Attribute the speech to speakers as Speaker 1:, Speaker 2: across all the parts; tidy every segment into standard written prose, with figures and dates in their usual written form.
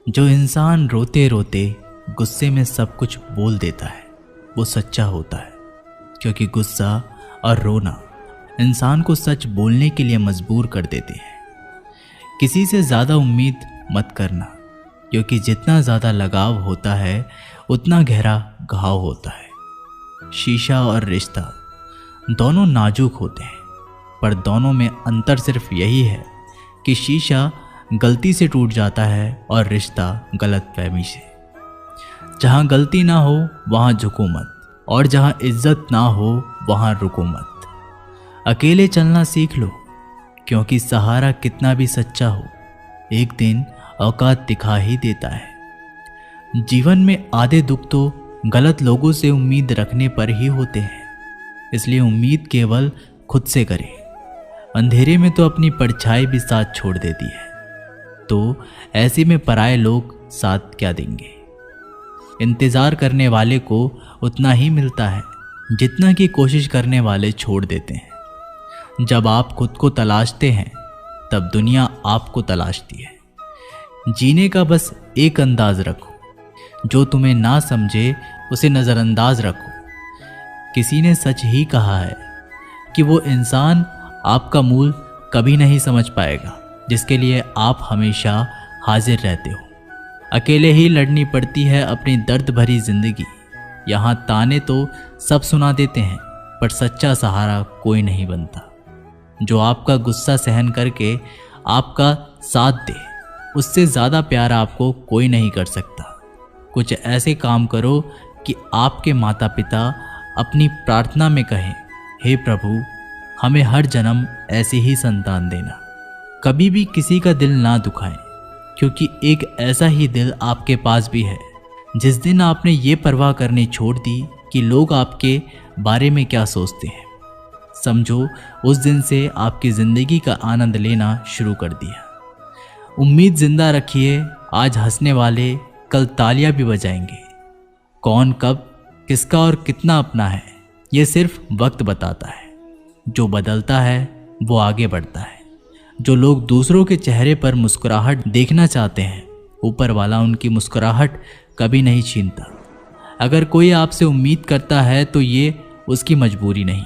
Speaker 1: जो इंसान रोते रोते गुस्से में सब कुछ बोल देता है वो सच्चा होता है, क्योंकि गुस्सा और रोना इंसान को सच बोलने के लिए मजबूर कर देते हैं। किसी से ज़्यादा उम्मीद मत करना, क्योंकि जितना ज़्यादा लगाव होता है उतना गहरा घाव होता है। शीशा और रिश्ता दोनों नाजुक होते हैं, पर दोनों में अंतर सिर्फ यही है कि शीशा गलती से टूट जाता है और रिश्ता गलतफहमी से। जहाँ गलती ना हो वहाँ झुको मत, और जहाँ इज्जत ना हो वहाँ रुको मत। अकेले चलना सीख लो, क्योंकि सहारा कितना भी सच्चा हो एक दिन औकात दिखा ही देता है। जीवन में आधे दुख तो गलत लोगों से उम्मीद रखने पर ही होते हैं, इसलिए उम्मीद केवल खुद से करें। अंधेरे में तो अपनी परछाई भी साथ छोड़ देती है, तो ऐसे में पराये लोग साथ क्या देंगे। इंतज़ार करने वाले को उतना ही मिलता है जितना कि कोशिश करने वाले छोड़ देते हैं। जब आप खुद को तलाशते हैं तब दुनिया आपको तलाशती है। जीने का बस एक अंदाज रखो, जो तुम्हें ना समझे उसे नज़रअंदाज रखो। किसी ने सच ही कहा है कि वो इंसान आपका मूल कभी नहीं समझ पाएगा जिसके लिए आप हमेशा हाजिर रहते हो। अकेले ही लड़नी पड़ती है अपनी दर्द भरी जिंदगी। यहाँ ताने तो सब सुना देते हैं, पर सच्चा सहारा कोई नहीं बनता। जो आपका गुस्सा सहन करके आपका साथ दे, उससे ज़्यादा प्यार आपको कोई नहीं कर सकता। कुछ ऐसे काम करो कि आपके माता पिता अपनी प्रार्थना में कहें, हे प्रभु हमें हर जन्म ऐसी ही संतान देना। कभी भी किसी का दिल ना दुखाएं, क्योंकि एक ऐसा ही दिल आपके पास भी है। जिस दिन आपने ये परवाह करनी छोड़ दी कि लोग आपके बारे में क्या सोचते हैं, समझो उस दिन से आपकी ज़िंदगी का आनंद लेना शुरू कर दिया। उम्मीद जिंदा रखिए, आज हंसने वाले कल तालियां भी बजाएंगे। कौन कब किसका और कितना अपना है ये सिर्फ वक्त बताता है। जो बदलता है वो आगे बढ़ता है। जो लोग दूसरों के चेहरे पर मुस्कुराहट देखना चाहते हैं, ऊपर वाला उनकी मुस्कुराहट कभी नहीं छीनता। अगर कोई आपसे उम्मीद करता है तो ये उसकी मजबूरी नहीं,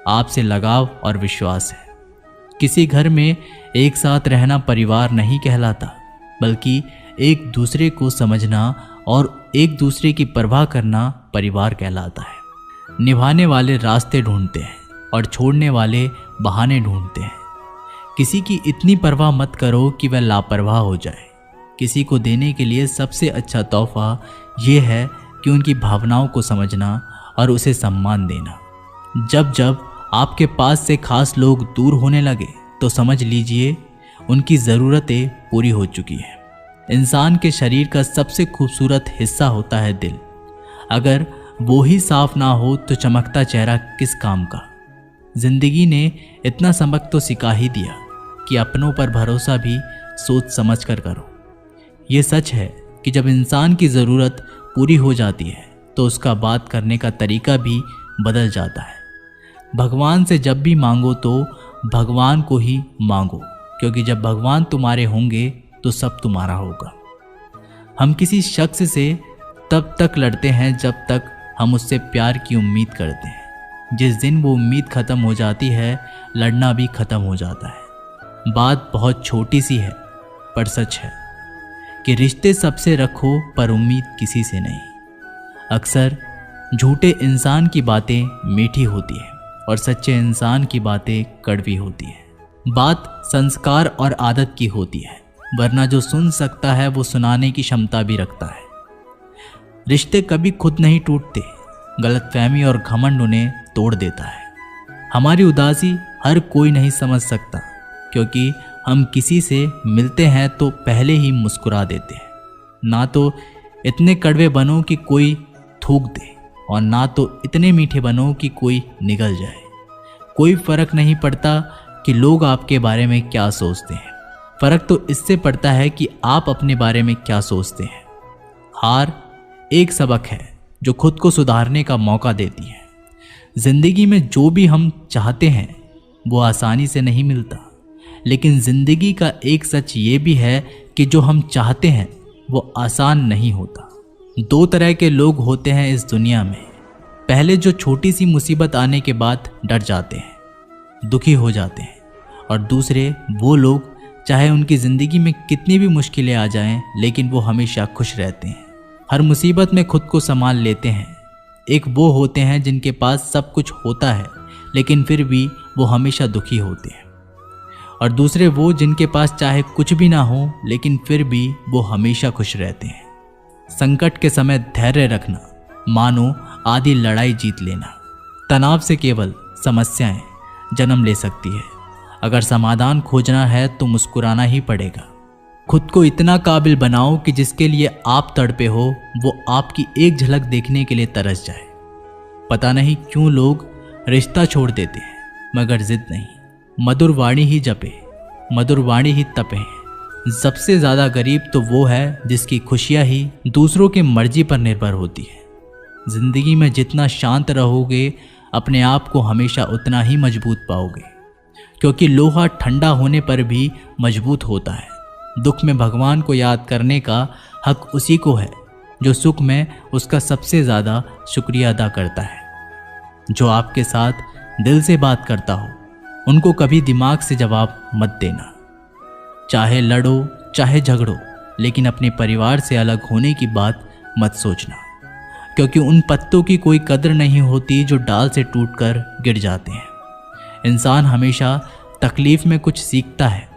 Speaker 1: आपसे लगाव और विश्वास है। किसी घर में एक साथ रहना परिवार नहीं कहलाता, बल्कि एक दूसरे को समझना और एक दूसरे की परवाह करना परिवार कहलाता है। निभाने वाले रास्ते ढूंढते हैं और छोड़ने वाले बहाने ढूंढते हैं। किसी की इतनी परवाह मत करो कि वह लापरवाह हो जाए। किसी को देने के लिए सबसे अच्छा तोहफा ये है कि उनकी भावनाओं को समझना और उसे सम्मान देना। जब जब आपके पास से खास लोग दूर होने लगे तो समझ लीजिए उनकी ज़रूरतें पूरी हो चुकी हैं। इंसान के शरीर का सबसे खूबसूरत हिस्सा होता है दिल। अगर वो ही साफ ना हो तो चमकता चेहरा किस काम का। जिंदगी ने इतना सबक तो सिखा ही दिया कि अपनों पर भरोसा भी सोच समझ कर करो। ये सच है कि जब इंसान की ज़रूरत पूरी हो जाती है तो उसका बात करने का तरीका भी बदल जाता है। भगवान से जब भी मांगो तो भगवान को ही मांगो, क्योंकि जब भगवान तुम्हारे होंगे तो सब तुम्हारा होगा। हम किसी शख्स से तब तक लड़ते हैं जब तक हम उससे प्यार की उम्मीद करते हैं। जिस दिन वो उम्मीद ख़त्म हो जाती है, लड़ना भी ख़त्म हो जाता है। बात बहुत छोटी सी है पर सच है कि रिश्ते सबसे रखो पर उम्मीद किसी से नहीं। अक्सर झूठे इंसान की बातें मीठी होती है और सच्चे इंसान की बातें कड़वी होती है। बात संस्कार और आदत की होती है, वरना जो सुन सकता है वो सुनाने की क्षमता भी रखता है। रिश्ते कभी खुद नहीं टूटते, गलतफहमी और घमंड उन्हें तोड़ देता है। हमारी उदासी हर कोई नहीं समझ सकता, क्योंकि हम किसी से मिलते हैं तो पहले ही मुस्कुरा देते हैं। ना तो इतने कड़वे बनो कि कोई थूक दे, और ना तो इतने मीठे बनो कि कोई निगल जाए। कोई फर्क नहीं पड़ता कि लोग आपके बारे में क्या सोचते हैं, फर्क तो इससे पड़ता है कि आप अपने बारे में क्या सोचते हैं। हार एक सबक है जो खुद को सुधारने का मौका देती है। जिंदगी में जो भी हम चाहते हैं वो आसानी से नहीं मिलता, लेकिन जिंदगी का एक सच ये भी है कि जो हम चाहते हैं वो आसान नहीं होता। दो तरह के लोग होते हैं इस दुनिया में। पहले जो छोटी सी मुसीबत आने के बाद डर जाते हैं, दुखी हो जाते हैं, और दूसरे वो लोग चाहे उनकी ज़िंदगी में कितनी भी मुश्किलें आ जाएं, लेकिन वो हमेशा खुश रहते हैं, हर मुसीबत में खुद को संभाल लेते हैं। एक वो होते हैं जिनके पास सब कुछ होता है लेकिन फिर भी वो हमेशा दुखी होते हैं, और दूसरे वो जिनके पास चाहे कुछ भी ना हो लेकिन फिर भी वो हमेशा खुश रहते हैं। संकट के समय धैर्य रखना मानो आधी लड़ाई जीत लेना। तनाव से केवल समस्याएं जन्म ले सकती है। अगर समाधान खोजना है तो मुस्कुराना ही पड़ेगा। खुद को इतना काबिल बनाओ कि जिसके लिए आप तड़पे हो वो आपकी एक झलक देखने के लिए तरस जाए। पता नहीं क्यों लोग रिश्ता छोड़ देते हैं, मगर जिद नहीं। मधुर वाणी ही जपे, मधुर वाणी ही तपे। सबसे ज़्यादा गरीब तो वो है जिसकी खुशियाँ ही दूसरों की मर्जी पर निर्भर होती है। जिंदगी में जितना शांत रहोगे अपने आप को हमेशा उतना ही मजबूत पाओगे, क्योंकि लोहा ठंडा होने पर भी मजबूत होता है। दुख में भगवान को याद करने का हक उसी को है जो सुख में उसका सबसे ज़्यादा शुक्रिया अदा करता है। जो आपके साथ दिल से बात करता हो उनको कभी दिमाग से जवाब मत देना। चाहे लड़ो चाहे झगड़ो, लेकिन अपने परिवार से अलग होने की बात मत सोचना, क्योंकि उन पत्तों की कोई कदर नहीं होती जो डाल से टूटकर गिर जाते हैं। इंसान हमेशा तकलीफ में कुछ सीखता है,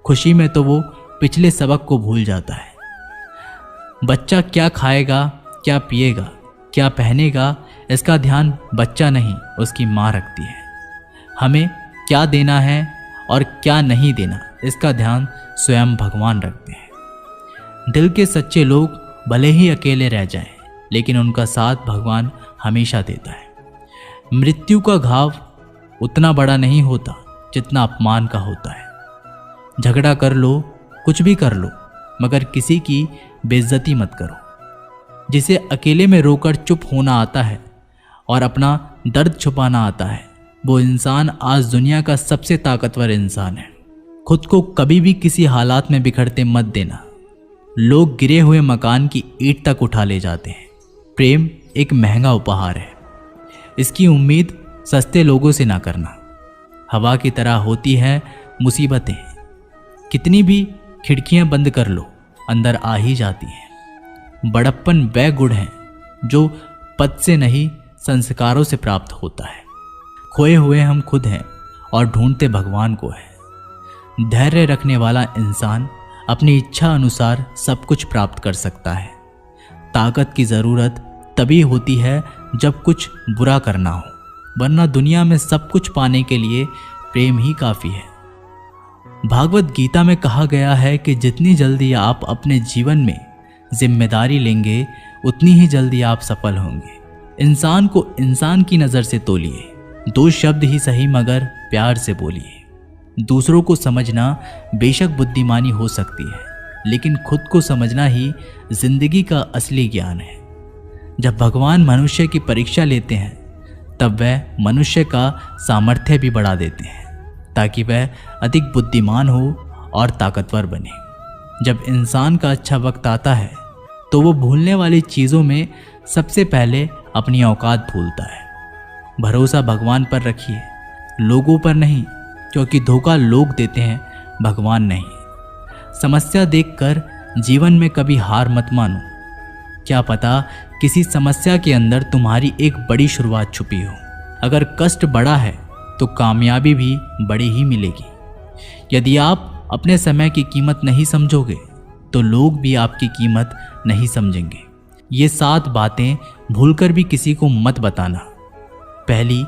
Speaker 1: खुशी में तो वो पिछले सबक को भूल जाता है। बच्चा क्या खाएगा, क्या पिएगा, क्या पहनेगा, इसका ध्यान बच्चा नहीं उसकी माँ रखती है। हमें क्या देना है और क्या नहीं देना, इसका ध्यान स्वयं भगवान रखते हैं। दिल के सच्चे लोग भले ही अकेले रह जाएं, लेकिन उनका साथ भगवान हमेशा देता है। मृत्यु का घाव उतना बड़ा नहीं होता जितना अपमान का होता है। झगड़ा कर लो, कुछ भी कर लो, मगर किसी की बेइज्जती मत करो। जिसे अकेले में रोकर चुप होना आता है और अपना दर्द छुपाना आता है, वो इंसान आज दुनिया का सबसे ताकतवर इंसान है। खुद को कभी भी किसी हालात में बिखरते मत देना। लोग गिरे हुए मकान की ईंट तक उठा ले जाते हैं। प्रेम एक महंगा उपहार है, इसकी उम्मीद सस्ते लोगों से ना करना। हवा की तरह होती है मुसीबतें, कितनी भी खिड़कियां बंद कर लो अंदर आ ही जाती हैं। बड़प्पन वह गुण है जो पद से नहीं संस्कारों से प्राप्त होता है। खोए हुए हम खुद हैं और ढूंढते भगवान को है। धैर्य रखने वाला इंसान अपनी इच्छा अनुसार सब कुछ प्राप्त कर सकता है। ताकत की ज़रूरत तभी होती है जब कुछ बुरा करना हो, वरना दुनिया में सब कुछ पाने के लिए प्रेम ही काफ़ी है। भागवत गीता में कहा गया है कि जितनी जल्दी आप अपने जीवन में जिम्मेदारी लेंगे उतनी ही जल्दी आप सफल होंगे। इंसान को इंसान की नज़र से तोलिए, 2 शब्द ही सही मगर प्यार से बोलिए। दूसरों को समझना बेशक बुद्धिमानी हो सकती है, लेकिन खुद को समझना ही जिंदगी का असली ज्ञान है। जब भगवान मनुष्य की परीक्षा लेते हैं तब वह मनुष्य का सामर्थ्य भी बढ़ा देते हैं, ताकि वह अधिक बुद्धिमान हो और ताकतवर बने। जब इंसान का अच्छा वक्त आता है तो वो भूलने वाली चीज़ों में सबसे पहले अपनी औकात भूलता है। भरोसा भगवान पर रखिए, लोगों पर नहीं, क्योंकि धोखा लोग देते हैं, भगवान नहीं। समस्या देखकर जीवन में कभी हार मत मानो। क्या पता किसी समस्या के अंदर तुम्हारी एक बड़ी शुरुआत छुपी हो। अगर कष्ट बड़ा है तो कामयाबी भी बड़ी ही मिलेगी। यदि आप अपने समय की कीमत नहीं समझोगे तो लोग भी आपकी कीमत नहीं समझेंगे। ये 7 बातें भूलकर भी किसी को मत बताना। पहली,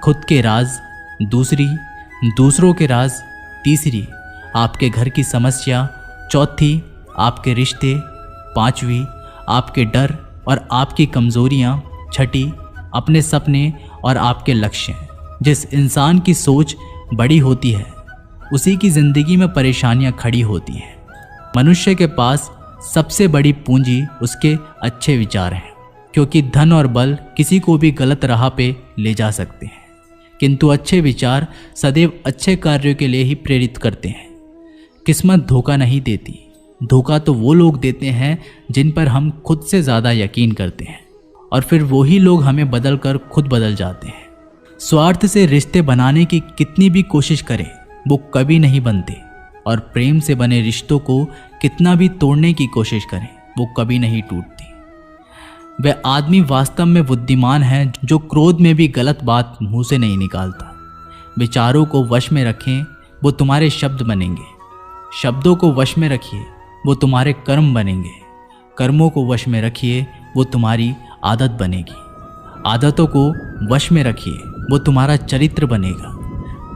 Speaker 1: खुद के राज। दूसरी, दूसरों के राज। तीसरी, आपके घर की समस्या। चौथी, आपके रिश्ते। 5वीं, आपके डर और आपकी कमजोरियां। 6ठी, अपने सपने और आपके लक्ष्य। जिस इंसान की सोच बड़ी होती है उसी की जिंदगी में परेशानियां खड़ी होती हैं। मनुष्य के पास सबसे बड़ी पूंजी उसके अच्छे विचार हैं, क्योंकि धन और बल किसी को भी गलत राह पे ले जा सकते हैं, किंतु अच्छे विचार सदैव अच्छे कार्यों के लिए ही प्रेरित करते हैं। किस्मत धोखा नहीं देती, धोखा तो वो लोग देते हैं जिन पर हम खुद से ज़्यादा यकीन करते हैं, और फिर वही लोग हमें बदल कर खुद बदल जाते हैं। स्वार्थ से रिश्ते बनाने की कितनी भी कोशिश करें वो कभी नहीं बनते, और प्रेम से बने रिश्तों को कितना भी तोड़ने की कोशिश करें वो कभी नहीं टूटती। वह आदमी वास्तव में बुद्धिमान है जो क्रोध में भी गलत बात मुंह से नहीं निकालता। विचारों को वश में रखें, वो तुम्हारे शब्द बनेंगे। शब्दों को वश में रखिए, वो तुम्हारे कर्म बनेंगे। कर्मों को वश में रखिए, वो तुम्हारी आदत बनेगी। आदतों को वश में रखिए, वो तुम्हारा चरित्र बनेगा।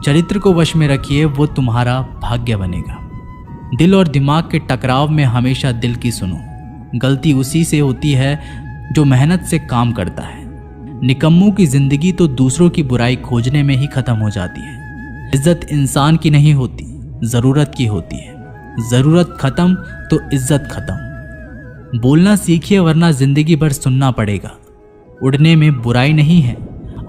Speaker 1: चरित्र को वश में रखिए, वो तुम्हारा भाग्य बनेगा। दिल और दिमाग के टकराव में हमेशा दिल की सुनो। गलती उसी से होती है जो मेहनत से काम करता है। निकम्मों की जिंदगी तो दूसरों की बुराई खोजने में ही खत्म हो जाती है। इज्जत इंसान की नहीं होती, ज़रूरत की होती है। ज़रूरत खत्म तो इज्जत खत्म। बोलना सीखिए वरना जिंदगी भर सुनना पड़ेगा। उड़ने में बुराई नहीं है,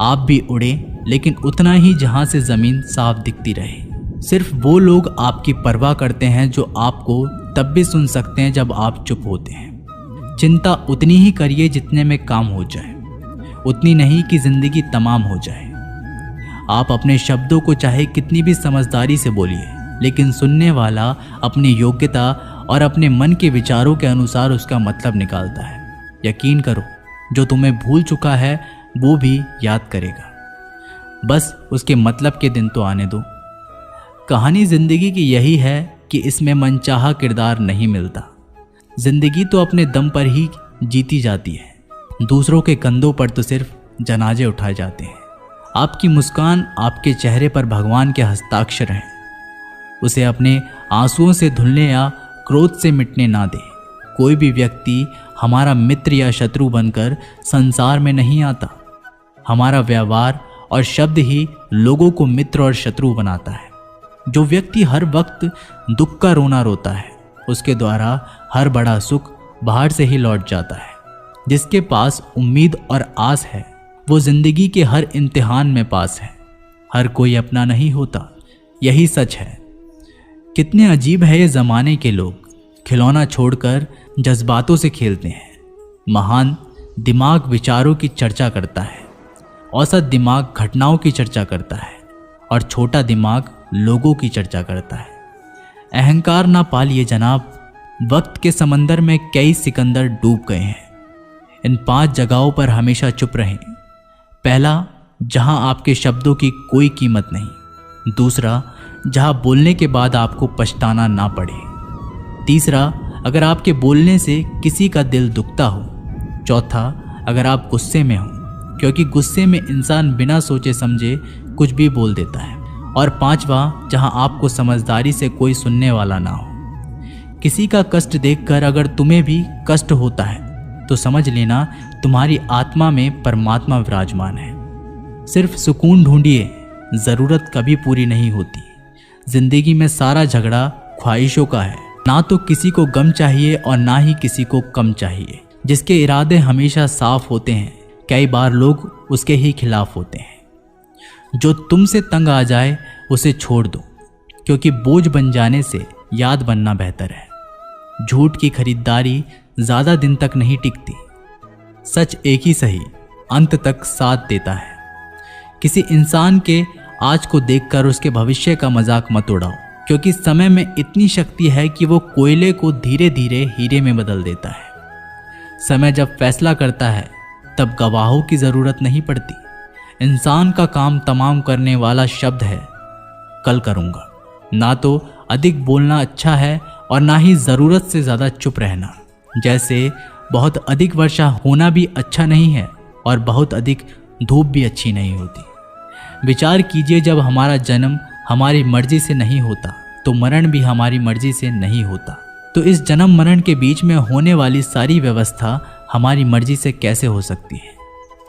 Speaker 1: आप भी उड़े, लेकिन उतना ही जहां से ज़मीन साफ दिखती रहे। सिर्फ वो लोग आपकी परवाह करते हैं जो आपको तब भी सुन सकते हैं जब आप चुप होते हैं। चिंता उतनी ही करिए जितने में काम हो जाए, उतनी नहीं कि जिंदगी तमाम हो जाए। आप अपने शब्दों को चाहे कितनी भी समझदारी से बोलिए, लेकिन सुनने वाला अपनी योग्यता और अपने मन के विचारों के अनुसार उसका मतलब निकालता है। यकीन करो, जो तुम्हें भूल चुका है वो भी याद करेगा, बस उसके मतलब के दिन तो आने दो। कहानी जिंदगी की यही है कि इसमें मनचाहा किरदार नहीं मिलता। जिंदगी तो अपने दम पर ही जीती जाती है। दूसरों के कंधों पर तो सिर्फ जनाजे उठाए जाते हैं। आपकी मुस्कान आपके चेहरे पर भगवान के हस्ताक्षर हैं। उसे अपने आंसुओं से धुलने या क्रोध से मिटने ना दे। कोई भी व्यक्ति हमारा मित्र या शत्रु बनकर संसार में नहीं आता। हमारा व्यवहार और शब्द ही लोगों को मित्र और शत्रु बनाता है। जो व्यक्ति हर वक्त दुख का रोना रोता है, उसके द्वारा हर बड़ा सुख बाहर से ही लौट जाता है। जिसके पास उम्मीद और आस है, वो जिंदगी के हर इम्तिहान में पास है। हर कोई अपना नहीं होता, यही सच है। कितने अजीब है ये ज़माने के लोग, खिलौना छोड़कर जज्बातों से खेलते हैं। महान दिमाग विचारों की चर्चा करता है, औसत दिमाग घटनाओं की चर्चा करता है, और छोटा दिमाग लोगों की चर्चा करता है। अहंकार ना पालिए जनाब, वक्त के समंदर में कई सिकंदर डूब गए हैं। इन 5 जगहों पर हमेशा चुप रहें। पहला, जहां आपके शब्दों की कोई कीमत नहीं। दूसरा, जहां बोलने के बाद आपको पछताना ना पड़े। तीसरा, अगर आपके बोलने से किसी का दिल दुखता हो। चौथा, अगर आप गुस्से में हो, क्योंकि गुस्से में इंसान बिना सोचे समझे कुछ भी बोल देता है। और पांचवा, जहां आपको समझदारी से कोई सुनने वाला ना हो। किसी का कष्ट देखकर अगर तुम्हें भी कष्ट होता है तो समझ लेना तुम्हारी आत्मा में परमात्मा विराजमान है। सिर्फ सुकून ढूंढिए, ज़रूरत कभी पूरी नहीं होती। जिंदगी में सारा झगड़ा ख्वाहिशों का है। ना तो किसी को गम चाहिए और ना ही किसी को कम चाहिए। जिसके इरादे हमेशा साफ होते हैं, कई बार लोग उसके ही खिलाफ होते हैं। जो तुमसे तंग आ जाए उसे छोड़ दो, क्योंकि बोझ बन जाने से याद बनना बेहतर है। झूठ की खरीदारी ज़्यादा दिन तक नहीं टिकती। सच एक ही सही अंत तक साथ देता है। किसी इंसान के आज को देखकर उसके भविष्य का मजाक मत उड़ाओ, क्योंकि समय में इतनी शक्ति है कि वो कोयले को धीरे धीरे हीरे में बदल देता है। समय जब फैसला करता है तब गवाहों की ज़रूरत नहीं पड़ती। इंसान का काम तमाम करने वाला शब्द है कल करूँगा। ना तो अधिक बोलना अच्छा है और ना ही ज़रूरत से ज़्यादा चुप रहना। जैसे बहुत अधिक वर्षा होना भी अच्छा नहीं है और बहुत अधिक धूप भी अच्छी नहीं होती। विचार कीजिए, जब हमारा जन्म हमारी मर्जी से नहीं होता तो मरण भी हमारी मर्जी से नहीं होता। तो इस जन्म मरण के बीच में होने वाली सारी व्यवस्था हमारी मर्जी से कैसे हो सकती है।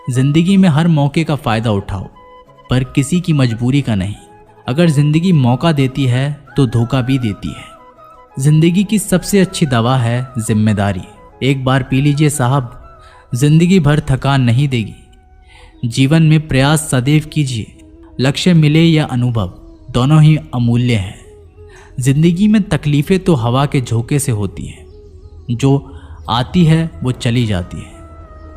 Speaker 1: जिंदगी में हर मौके का फ़ायदा उठाओ, पर किसी की मजबूरी का नहीं। अगर जिंदगी मौका देती है तो धोखा भी देती है। जिंदगी की सबसे अच्छी दवा है जिम्मेदारी। एक बार पी लीजिए साहब, जिंदगी भर थकान नहीं देगी। जीवन में प्रयास सदैव कीजिए। लक्ष्य मिले या अनुभव, दोनों ही अमूल्य हैं। जिंदगी में तकलीफ़ें तो हवा के झोंके से होती हैं, जो आती है वो चली जाती है,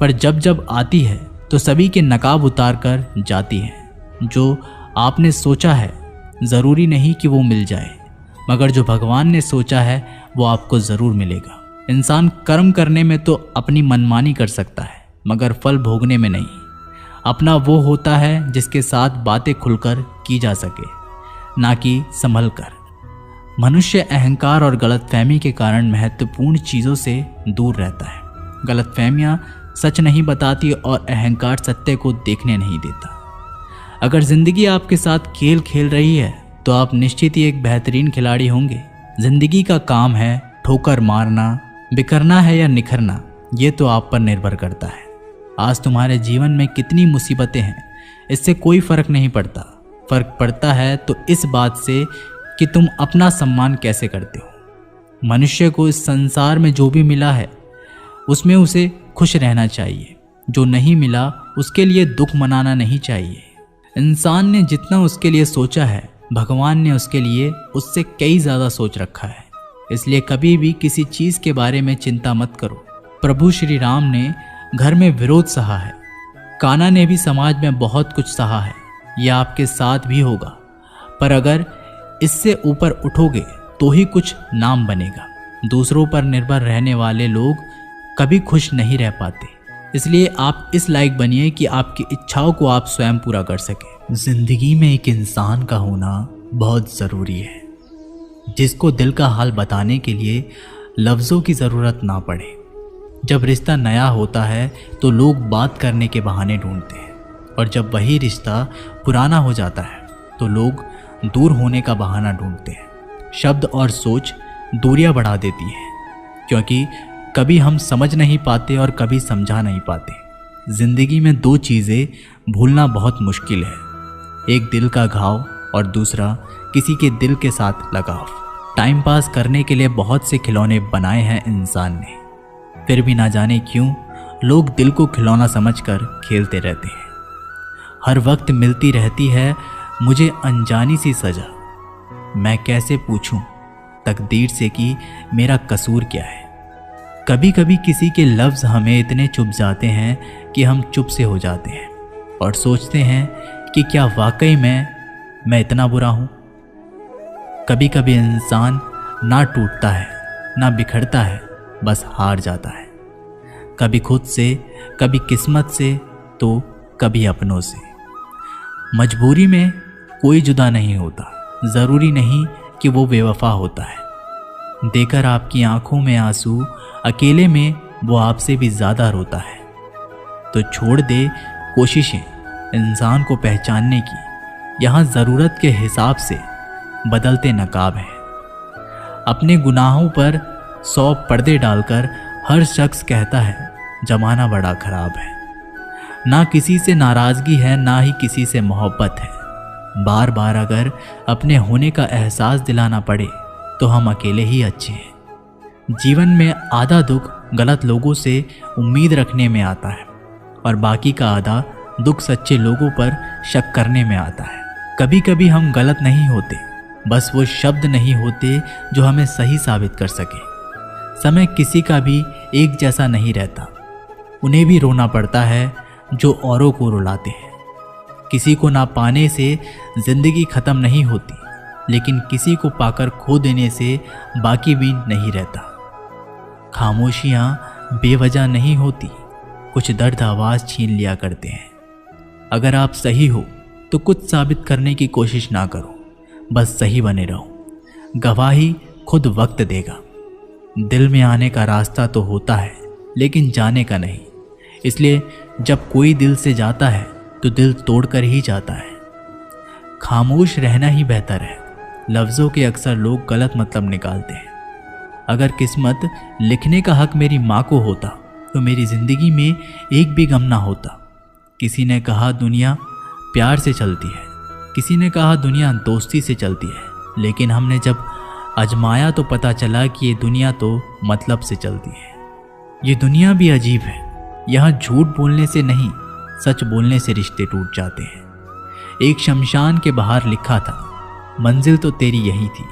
Speaker 1: पर जब जब आती है तो सभी के नकाब उतार कर जाती है। जो आपने सोचा है ज़रूरी नहीं कि वो मिल जाए, मगर जो भगवान ने सोचा है वो आपको ज़रूर मिलेगा। इंसान कर्म करने में तो अपनी मनमानी कर सकता है, मगर फल भोगने में नहीं। अपना वो होता है जिसके साथ बातें खुलकर की जा सके, ना कि संभल कर। मनुष्य अहंकार और गलतफहमी के कारण महत्वपूर्ण चीज़ों से दूर रहता है। गलतफहमियाँ सच नहीं बताती और अहंकार सत्य को देखने नहीं देता। अगर ज़िंदगी आपके साथ खेल खेल रही है तो आप निश्चित ही एक बेहतरीन खिलाड़ी होंगे। ज़िंदगी का काम है ठोकर मारना, बिखरना है या निखरना, ये तो आप पर निर्भर करता है। आज तुम्हारे जीवन में कितनी मुसीबतें हैं, इससे कोई फ़र्क नहीं पड़ता। फ़र्क पड़ता है तो इस बात से कि तुम अपना सम्मान कैसे करते हो। मनुष्य को इस संसार में जो भी मिला है उसमें उसे खुश रहना चाहिए। जो नहीं मिला उसके लिए दुख मनाना नहीं चाहिए। इंसान ने जितना उसके लिए सोचा है, भगवान ने उसके लिए उससे कई ज़्यादा सोच रखा है। इसलिए कभी भी किसी चीज़ के बारे में चिंता मत करो। प्रभु श्री राम ने घर में विरोध सहा है, कान्हा ने भी समाज में बहुत कुछ सहा है। यह आपके साथ भी होगा, पर अगर इससे ऊपर उठोगे तो ही कुछ नाम बनेगा। दूसरों पर निर्भर रहने वाले लोग कभी खुश नहीं रह पाते। इसलिए आप इस लायक बनिए कि आपकी इच्छाओं को आप स्वयं पूरा कर सके। जिंदगी में एक इंसान का होना बहुत ज़रूरी है, जिसको दिल का हाल बताने के लिए लफ्ज़ों की ज़रूरत ना पड़े। जब रिश्ता नया होता है तो लोग बात करने के बहाने ढूंढते हैं, और जब वही रिश्ता पुराना हो जाता है तो लोग दूर होने का बहाना ढूंढते हैं। शब्द और सोच दूरियां बढ़ा देती है, क्योंकि कभी हम समझ नहीं पाते और कभी समझा नहीं पाते। ज़िंदगी में दो चीज़ें भूलना बहुत मुश्किल है, एक दिल का घाव और दूसरा किसी के दिल के साथ लगाव। टाइम पास करने के लिए बहुत से खिलौने बनाए हैं इंसान ने, फिर भी ना जाने क्यों लोग दिल को खिलौना समझकर खेलते रहते हैं। हर वक्त मिलती रहती है मुझे अनजानी सी सजा, मैं कैसे पूछूं तकदीर से कि मेरा कसूर क्या है। कभी कभी किसी के लफ्ज़ हमें इतने चुभ जाते हैं कि हम चुप से हो जाते हैं और सोचते हैं कि क्या वाकई मैं इतना बुरा हूँ। कभी कभी इंसान ना टूटता है ना बिखरता है, बस हार जाता है। कभी खुद से, कभी किस्मत से, तो कभी अपनों से। मजबूरी में कोई जुदा नहीं होता, ज़रूरी नहीं कि वो बेवफा होता है। देकर आपकी आंखों में आंसू, अकेले में वो आपसे भी ज़्यादा रोता है। तो छोड़ दे कोशिशें इंसान को पहचानने की, यहाँ ज़रूरत के हिसाब से बदलते नकाब हैं। अपने गुनाहों पर 100 पर्दे डालकर हर शख्स कहता है ज़माना बड़ा ख़राब है। ना किसी से नाराज़गी है, ना ही किसी से मोहब्बत है। बार बार अगर अपने होने का एहसास दिलाना पड़े तो हम अकेले ही अच्छे हैं। जीवन में आधा दुख गलत लोगों से उम्मीद रखने में आता है, और बाकी का आधा दुख सच्चे लोगों पर शक करने में आता है। कभी कभी हम गलत नहीं होते, बस वो शब्द नहीं होते जो हमें सही साबित कर सके। समय किसी का भी एक जैसा नहीं रहता, उन्हें भी रोना पड़ता है जो औरों को रुलाते हैं। किसी को ना पाने से जिंदगी ख़त्म नहीं होती, लेकिन किसी को पाकर खो देने से बाकी भी नहीं रहता। खामोशियाँ बेवजह नहीं होती, कुछ दर्द आवाज़ छीन लिया करते हैं। अगर आप सही हो तो कुछ साबित करने की कोशिश ना करो, बस सही बने रहो। गवाही खुद वक्त देगा। दिल में आने का रास्ता तो होता है, लेकिन जाने का नहीं। इसलिए जब कोई दिल से जाता है तो दिल तोड़कर ही जाता है। खामोश रहना ही बेहतर है। लफ्ज़ों के अक्सर लोग गलत मतलब निकालते हैं। अगर किस्मत लिखने का हक मेरी माँ को होता तो मेरी ज़िंदगी में एक भी गम ना होता। किसी ने कहा दुनिया प्यार से चलती है, किसी ने कहा दुनिया दोस्ती से चलती है, लेकिन हमने जब आजमाया तो पता चला कि ये दुनिया तो मतलब से चलती है। ये दुनिया भी अजीब है, यहाँ झूठ बोलने से नहीं, सच बोलने से रिश्ते टूट जाते हैं। एक शमशान के बाहर लिखा था, मंजिल तो तेरी यही थी,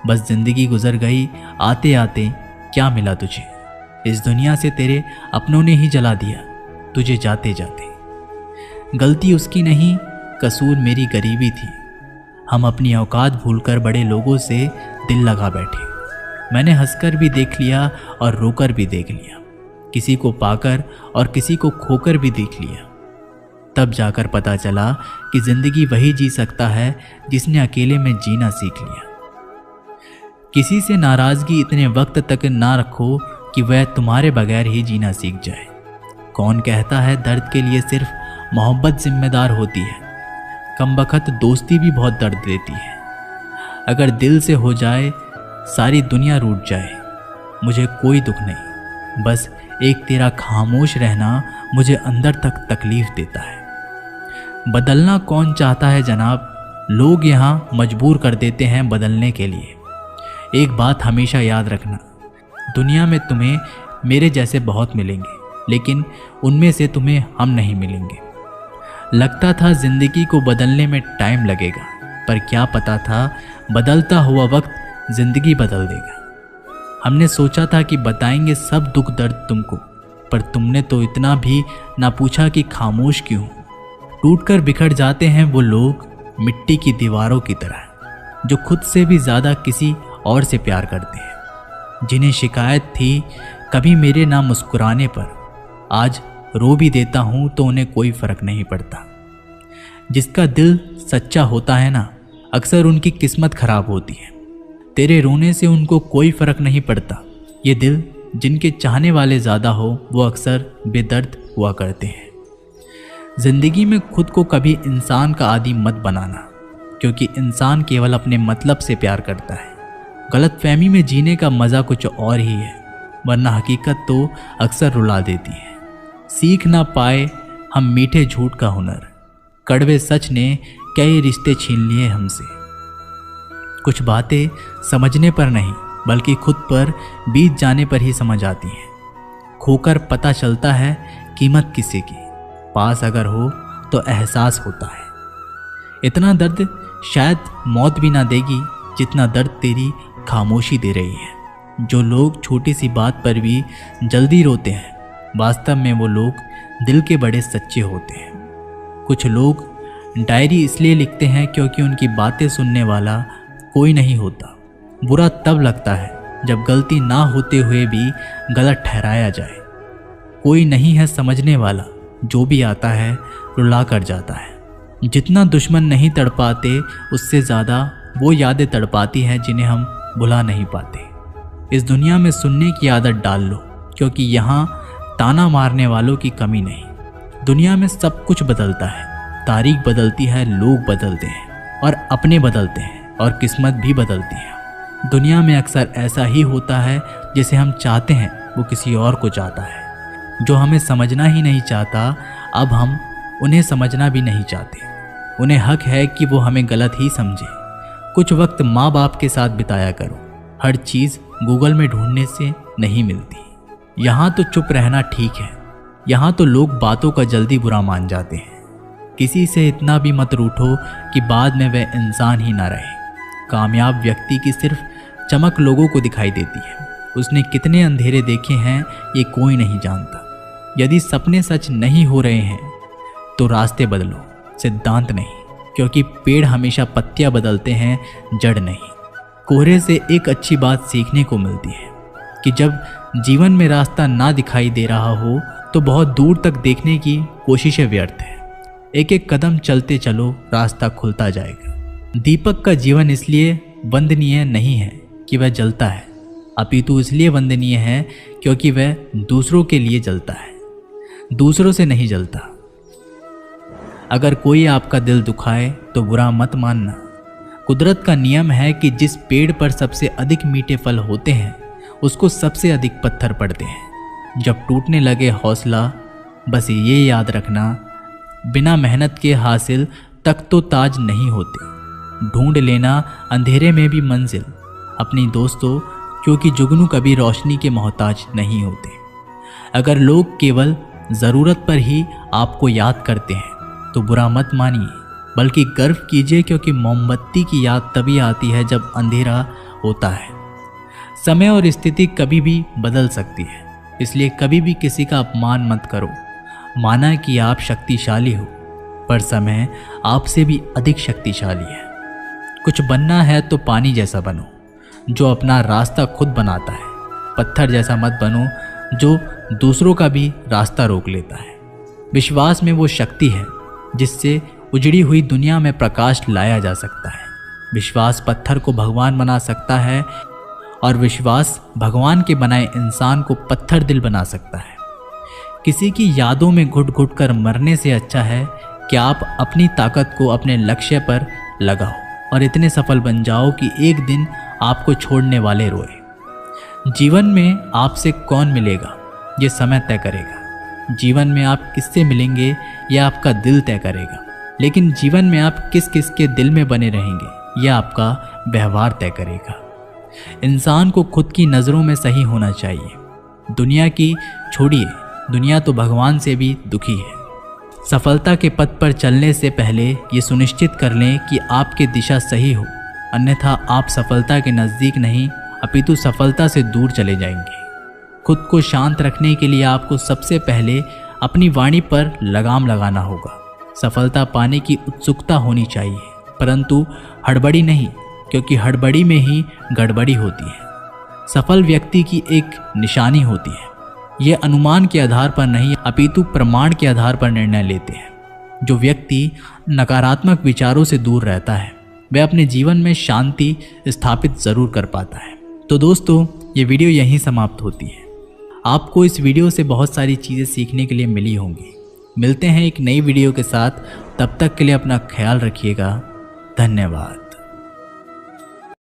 Speaker 1: बस जिंदगी गुजर गई आते आते, क्या मिला तुझे? इस दुनिया से तेरे अपनों ने ही जला दिया तुझे जाते जाते। गलती उसकी नहीं, कसूर मेरी गरीबी थी। हम अपनी औकात भूलकर बड़े लोगों से दिल लगा बैठे। मैंने हंसकर भी देख लिया और रोकर भी देख लिया, किसी को पाकर और किसी को खोकर भी देख लिया। तब जाकर पता चला कि जिंदगी वही जी सकता है जिसने अकेले में जीना सीख लिया। किसी से नाराजगी इतने वक्त तक ना रखो कि वह तुम्हारे बगैर ही जीना सीख जाए। कौन कहता है दर्द के लिए सिर्फ मोहब्बत जिम्मेदार होती है? कमबख्त दोस्ती भी बहुत दर्द देती है। अगर दिल से हो जाए सारी दुनिया रूठ जाए, मुझे कोई दुख नहीं, बस एक तेरा खामोश रहना मुझे अंदर तक तकलीफ देता है। बदलना कौन चाहता है जनाब, लोग यहाँ मजबूर कर देते हैं बदलने के लिए। एक बात हमेशा याद रखना, दुनिया में तुम्हें मेरे जैसे बहुत मिलेंगे, लेकिन उनमें से तुम्हें हम नहीं मिलेंगे। लगता था जिंदगी को बदलने में टाइम लगेगा, पर क्या पता था बदलता हुआ वक्त जिंदगी बदल देगा। हमने सोचा था कि बताएंगे सब दुख दर्द तुमको, पर तुमने तो इतना भी ना पूछा कि खामोश क्यों। टूटकर बिखर जाते हैं वो लोग मिट्टी की दीवारों की तरह, जो खुद से भी ज़्यादा किसी और से प्यार करते हैं। जिन्हें शिकायत थी कभी मेरे ना मुस्कुराने पर, आज रो भी देता हूँ तो उन्हें कोई फ़र्क नहीं पड़ता। जिसका दिल सच्चा होता है ना, अक्सर उनकी किस्मत खराब होती है। तेरे रोने से उनको कोई फ़र्क नहीं पड़ता। ये दिल जिनके चाहने वाले ज़्यादा हो, वो अक्सर बेदर्द हुआ करते हैं। ज़िंदगी में खुद को कभी इंसान का आदी मत बनाना, क्योंकि इंसान केवल अपने मतलब से प्यार करता है। गलतफहमी में जीने का मज़ा कुछ और ही है, वरना हकीकत तो अक्सर रुला देती है। सीख ना पाए हम मीठे झूठ का हुनर, कड़वे सच ने कई रिश्ते छीन लिए हमसे। कुछ बातें समझने पर नहीं, बल्कि खुद पर बीत जाने पर ही समझ आती हैं। खोकर पता चलता है कीमत किसी की, पास अगर हो तो एहसास होता है। इतना दर्द शायद मौत भी ना देगी जितना दर्द तेरी खामोशी दे रही है। जो लोग छोटी सी बात पर भी जल्दी रोते हैं, वास्तव में वो लोग दिल के बड़े सच्चे होते हैं। कुछ लोग डायरी इसलिए लिखते हैं क्योंकि उनकी बातें सुनने वाला कोई नहीं होता। बुरा तब लगता है जब गलती ना होते हुए भी गलत ठहराया जाए। कोई नहीं है समझने वाला, जो भी आता है रुला कर जाता है। जितना दुश्मन नहीं तड़पाते, उससे ज़्यादा वो यादें तड़पाती हैं जिन्हें हम भुला नहीं पाते। इस दुनिया में सुनने की आदत डाल लो, क्योंकि यहाँ ताना मारने वालों की कमी नहीं। दुनिया में सब कुछ बदलता है, तारीख बदलती है, लोग बदलते हैं और अपने बदलते हैं और किस्मत भी बदलती है। दुनिया में अक्सर ऐसा ही होता है, जिसे हम चाहते हैं वो किसी और को चाहता है। जो हमें समझना ही नहीं चाहता, अब हम उन्हें समझना भी नहीं चाहते। उन्हें हक है कि वो हमें गलत ही समझे। कुछ वक्त माँ बाप के साथ बिताया करो, हर चीज़ गूगल में ढूंढने से नहीं मिलती। यहाँ तो चुप रहना ठीक है, यहाँ तो लोग बातों का जल्दी बुरा मान जाते हैं। किसी से इतना भी मत रूठो कि बाद में वह इंसान ही ना रहे। कामयाब व्यक्ति की सिर्फ चमक लोगों को दिखाई देती है, उसने कितने अंधेरे देखे हैं ये कोई नहीं जानता। यदि सपने सच नहीं हो रहे हैं तो रास्ते बदलो, सिद्धांत नहीं, क्योंकि पेड़ हमेशा पत्तियां बदलते हैं, जड़ नहीं। कोहरे से एक अच्छी बात सीखने को मिलती है कि जब जीवन में रास्ता ना दिखाई दे रहा हो तो बहुत दूर तक देखने की कोशिशें व्यर्थ है। एक एक कदम चलते चलो, रास्ता खुलता जाएगा। दीपक का जीवन इसलिए वंदनीय नहीं है कि वह जलता है, अपितु इसलिए वंदनीय है क्योंकि वह दूसरों के लिए जलता है, दूसरों से नहीं जलता। अगर कोई आपका दिल दुखाए तो बुरा मत मानना। कुदरत का नियम है कि जिस पेड़ पर सबसे अधिक मीठे फल होते हैं, उसको सबसे अधिक पत्थर पड़ते हैं। जब टूटने लगे हौसला, बस ये याद रखना, बिना मेहनत के हासिल तक तो ताज नहीं होते। ढूंढ लेना अंधेरे में भी मंजिल अपनी दोस्तों, क्योंकि जुगनू कभी रोशनी के मोहताज नहीं होते। अगर लोग केवल ज़रूरत पर ही आपको याद करते हैं तो बुरा मत मानिए, बल्कि गर्व कीजिए, क्योंकि मोमबत्ती की याद तभी आती है जब अंधेरा होता है। समय और स्थिति कभी भी बदल सकती है, इसलिए कभी भी किसी का अपमान मत करो। माना कि आप शक्तिशाली हो, पर समय आपसे भी अधिक शक्तिशाली है। कुछ बनना है तो पानी जैसा बनो, जो अपना रास्ता खुद बनाता है। पत्थर जैसा मत बनो, जो दूसरों का भी रास्ता रोक लेता है। विश्वास में वो शक्ति है जिससे उजड़ी हुई दुनिया में प्रकाश लाया जा सकता है। विश्वास पत्थर को भगवान बना सकता है और विश्वास भगवान के बनाए इंसान को पत्थर दिल बना सकता है। किसी की यादों में घुट घुट कर मरने से अच्छा है कि आप अपनी ताकत को अपने लक्ष्य पर लगाओ और इतने सफल बन जाओ कि एक दिन आपको छोड़ने वाले रोए। जीवन में आपसे कौन मिलेगा ये समय तय करेगा। जीवन में आप किससे मिलेंगे यह आपका दिल तय करेगा। लेकिन जीवन में आप किस किस के दिल में बने रहेंगे यह आपका व्यवहार तय करेगा। इंसान को खुद की नज़रों में सही होना चाहिए। दुनिया की छोड़िए, दुनिया तो भगवान से भी दुखी है। सफलता के पथ पर चलने से पहले ये सुनिश्चित कर लें कि आपकी दिशा सही हो, अन्यथा आप सफलता के नज़दीक नहीं अपितु सफलता से दूर चले जाएंगे। खुद को शांत रखने के लिए आपको सबसे पहले अपनी वाणी पर लगाम लगाना होगा। सफलता पाने की उत्सुकता होनी चाहिए, परंतु हड़बड़ी नहीं, क्योंकि हड़बड़ी में ही गड़बड़ी होती है। सफल व्यक्ति की एक निशानी होती है। ये अनुमान के आधार पर नहीं अपितु प्रमाण के आधार पर निर्णय लेते हैं। जो व्यक्ति नकारात्मक विचारों से दूर रहता है वह अपने जीवन में शांति स्थापित जरूर कर पाता है। तो दोस्तों, ये वीडियो यहीं समाप्त होती है। आपको इस वीडियो से बहुत सारी चीज़ें सीखने के लिए मिली होंगी। मिलते हैं एक नई वीडियो के साथ, तब तक के लिए अपना ख्याल रखिएगा। धन्यवाद।